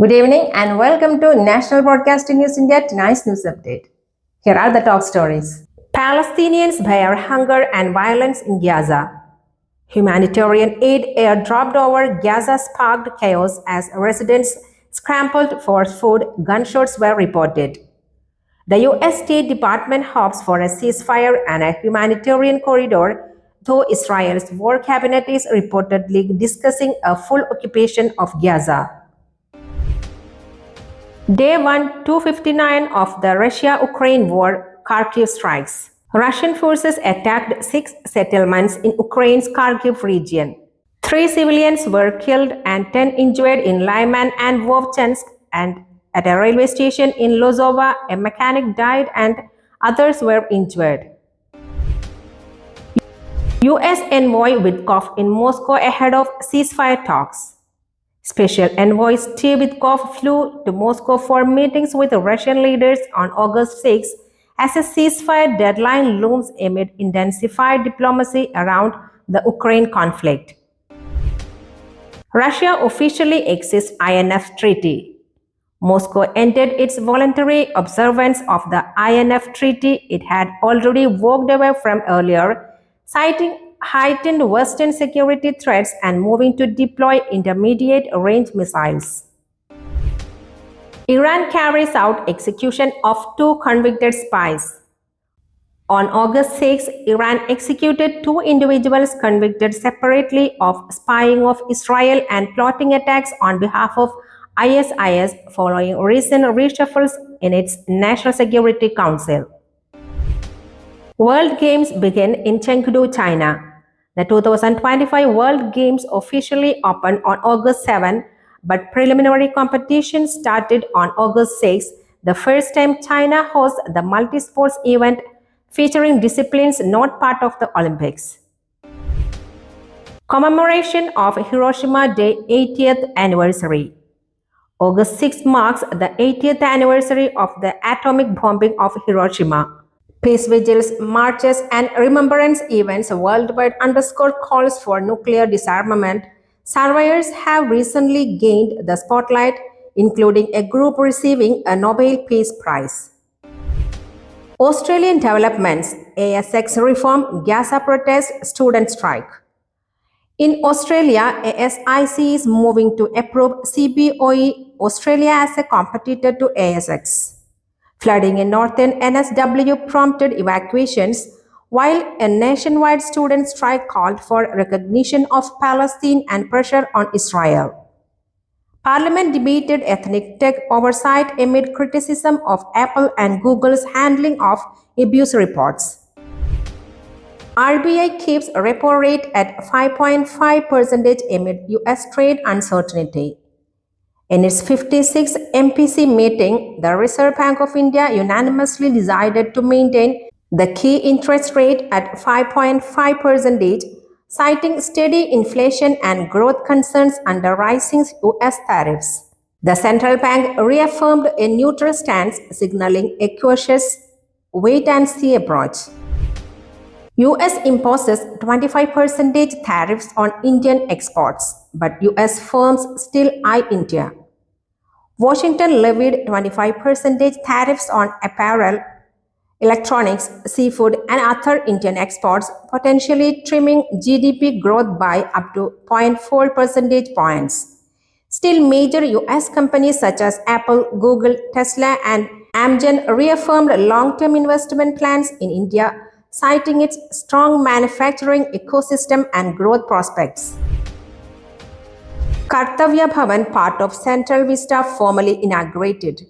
Good evening and welcome to National Broadcasting News India tonight's news update. Here are the top stories. Palestinians bear hunger and violence in Gaza. Humanitarian aid airdropped over Gaza sparked chaos as residents scrambled for food. Gunshots were reported. The U.S. State Department hopes for a ceasefire and a humanitarian corridor, though Israel's war cabinet is reportedly discussing a full occupation of Gaza. Day 1, 259 of the Russia-Ukraine war, Kharkiv strikes. Russian forces attacked 6 settlements in Ukraine's Kharkiv region. 3 civilians were killed and 10 injured in Lyman and Vovchansk, and at a railway station in Lozova, a mechanic died and others were injured. U.S. envoy Witkoff in Moscow ahead of ceasefire talks. Special envoy Steve Witkoff flew to Moscow for meetings with Russian leaders on August 6 as a ceasefire deadline looms amid intensified diplomacy around the Ukraine conflict. Russia officially exits INF Treaty. Moscow ended its voluntary observance of the INF Treaty it had already walked away from earlier, citing heightened Western security threats and moving to deploy intermediate-range missiles. Iran carries out execution of 2 convicted spies. On August 6, Iran executed 2 individuals convicted separately of spying of Israel and plotting attacks on behalf of ISIS following recent reshuffles in its National Security Council. World Games begin in Chengdu, China. The 2025 World Games officially opened on August 7, but preliminary competition started on August 6, the first time China hosts the multi-sports event featuring disciplines not part of the Olympics. Commemoration of Hiroshima Day 80th anniversary. August 6 marks the 80th anniversary of the atomic bombing of Hiroshima. Peace vigils, marches, and remembrance events worldwide underscore calls for nuclear disarmament. Survivors have recently gained the spotlight, including a group receiving a Nobel Peace Prize. Australian developments, ASX reform, Gaza protest, student strike. In Australia, ASIC is moving to approve CBOE Australia as a competitor to ASX. Flooding in northern NSW prompted evacuations, while a nationwide student strike called for recognition of Palestine and pressure on Israel. Parliament debated ethnic tech oversight amid criticism of Apple and Google's handling of abuse reports. RBI keeps repo rate at 5.5% amid US trade uncertainty. In its 56th MPC meeting, the Reserve Bank of India unanimously decided to maintain the key interest rate at 5.5%, citing steady inflation and growth concerns under rising US tariffs. The central bank reaffirmed a neutral stance, signaling a cautious wait-and-see approach. US imposes 25% tariffs on Indian exports, but US firms still eye India. Washington levied 25% tariffs on apparel, electronics, seafood, and other Indian exports, potentially trimming GDP growth by up to 0.4 percentage points. Still, major US companies such as Apple, Google, Tesla, and Amgen reaffirmed long-term investment plans in India, citing its strong manufacturing ecosystem and growth prospects. Kartavya Bhavan, part of Central Vista, formally inaugurated.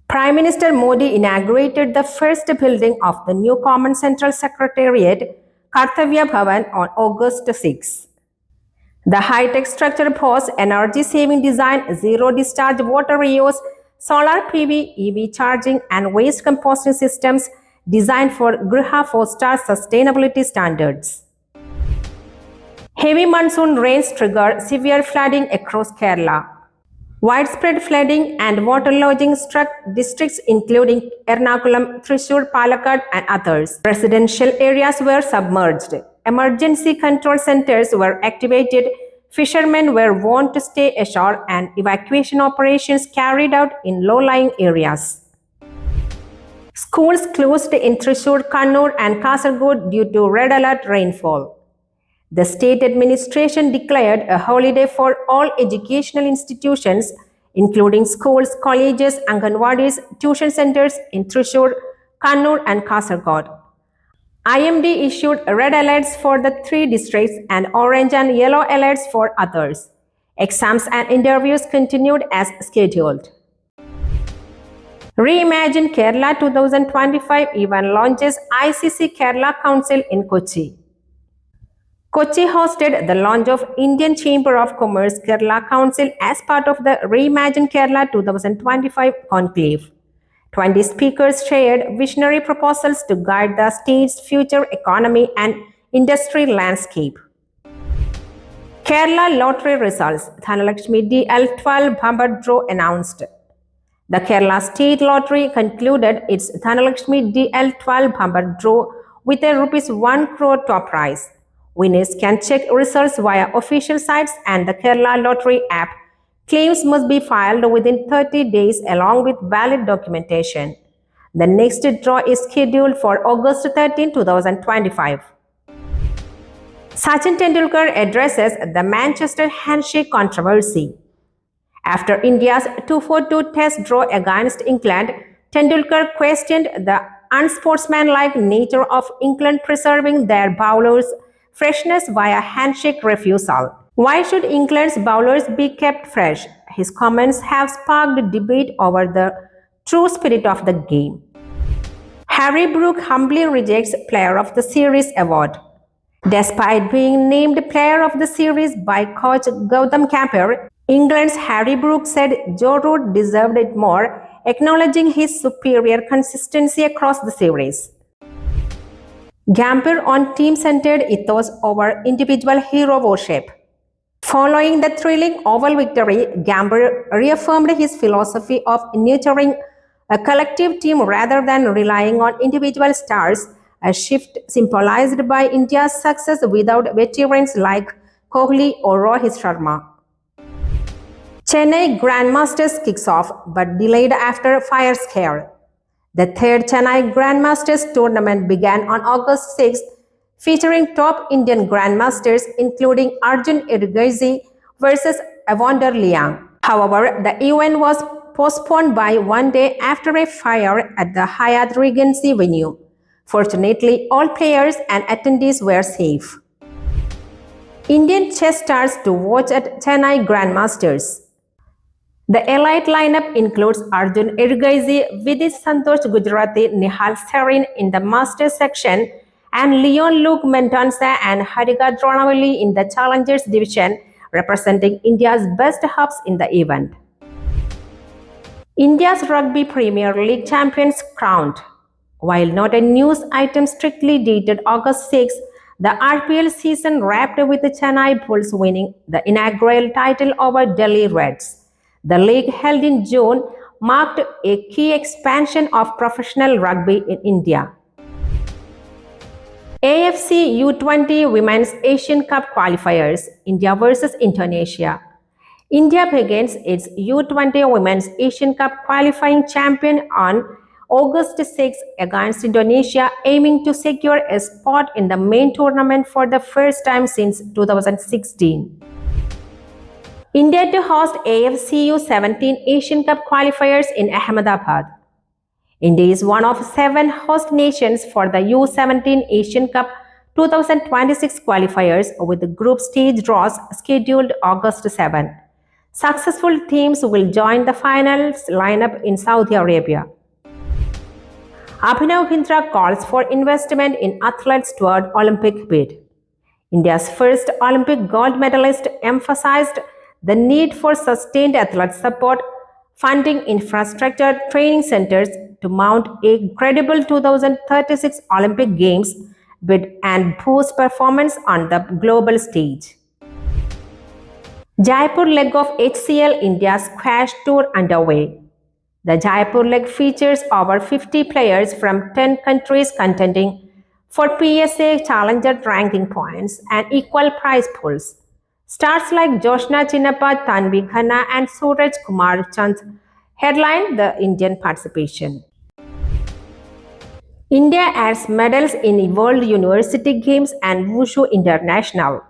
Prime Minister Modi inaugurated the first building of the new Common Central Secretariat, Kartavya Bhavan, on August 6. The high-tech structure boasts energy-saving design, zero-discharge water reuse, solar PV, EV charging, and waste composting systems designed for Griha 4-star sustainability standards. Heavy monsoon rains trigger severe flooding across Kerala. Widespread flooding and waterlogging struck districts including Ernakulam, Thrissur, Palakkad, and others. Residential areas were submerged. Emergency control centers were activated. fishermen were warned to stay ashore and evacuation operations carried out in low-lying areas. Schools closed in Thrissur, Kannur and Kasaragod due to red alert rainfall. The state administration declared a holiday for all educational institutions, including schools, colleges, Anganwadis, tuition centers in Thrissur, Kannur and Kasaragod. IMD issued red alerts for the 3 districts and orange and yellow alerts for others. Exams and interviews continued as scheduled. Reimagine Kerala 2025 event launches ICC Kerala Council in Kochi. Kochi hosted the launch of Indian Chamber of Commerce Kerala Council as part of the Reimagine Kerala 2025 conclave. 20 speakers shared visionary proposals to guide the state's future economy and industry landscape. Kerala lottery results. Dhanalakshmi DL12 bumper draw announced. The Kerala State Lottery concluded its Dhanalakshmi DL12 bumper draw with a ₹1 crore top prize. Winners can check results via official sites and the Kerala Lottery app. Claims must be filed within 30 days along with valid documentation. The next draw is scheduled for August 13, 2025. Sachin Tendulkar addresses the Manchester handshake controversy. After India's 2-4-2 test draw against England, Tendulkar questioned the unsportsmanlike nature of England preserving their bowlers' freshness via handshake refusal. Why should England's bowlers be kept fresh? His comments have sparked debate over the true spirit of the game. Harry Brook humbly rejects Player of the Series award. Despite being named Player of the Series by coach Gautam Gambhir, England's Harry Brook said Joe Root deserved it more, acknowledging his superior consistency across the series. Gambhir on team-centered ethos over individual hero worship. Following the thrilling Oval victory, Gambhir reaffirmed his philosophy of nurturing a collective team rather than relying on individual stars, a shift symbolized by India's success without veterans like Kohli or Rohit Sharma. Chennai Grandmasters kicks off, but delayed after fire scare. The third Chennai Grandmasters tournament began on August 6, featuring top Indian Grandmasters including Arjun Ergazi versus Evander Liang. However, the event was postponed by one day after a fire at the Hyatt Regency venue. Fortunately, all players and attendees were safe. Indian chess stars to watch at Chennai Grandmasters. The elite lineup includes Arjun Ergazi, Vidit Santosh Gujarati, Nihal Sarin in the Masters section, and Leon Luke Mendonca and Hariga Dronavalli in the Challengers division, representing India's best hubs in the event. India's Rugby Premier League champions crowned. While not a news item strictly dated August 6, the RPL season wrapped with the Chennai Bulls winning the inaugural title over Delhi Reds. The league held in June marked a key expansion of professional rugby in India. AFC U20 Women's Asian Cup qualifiers, India versus Indonesia. India begins its U20 Women's Asian Cup qualifying champion on August 6 against Indonesia, aiming to secure a spot in the main tournament for the first time since 2016. India to host AFC U17 Asian Cup qualifiers in Ahmedabad. India is one of 7 host nations for the U17 Asian Cup 2026 qualifiers, with the group stage draws scheduled August 7. Successful teams will join the finals lineup in Saudi Arabia. Abhinav Bindra calls for investment in athletes toward Olympic bid. India's first Olympic gold medalist emphasized the need for sustained athlete support, funding infrastructure, training centers to mount a credible 2036 Olympic Games bid and boost performance on the global stage. Jaipur leg of HCL India Squash Tour underway. The Jaipur leg features over 50 players from 10 countries contending for PSA Challenger ranking points and equal prize pools. Stars like Joshna Chinnappa, Tanvi Khanna, and Suraj Kumar Chand headlined the Indian participation. India adds medals in World University Games and Wushu International.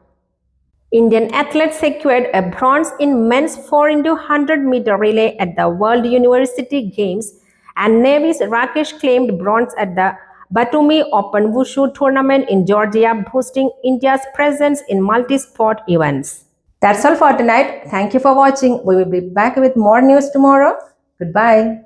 Indian athletes secured a bronze in men's 4x100-meter relay at the World University Games, and Navy's Rakesh claimed bronze at the Batumi Open Wushu tournament in Georgia, boosting India's presence in multi-sport events. That's all for tonight. Thank you for watching. We will be back with more news tomorrow. Goodbye.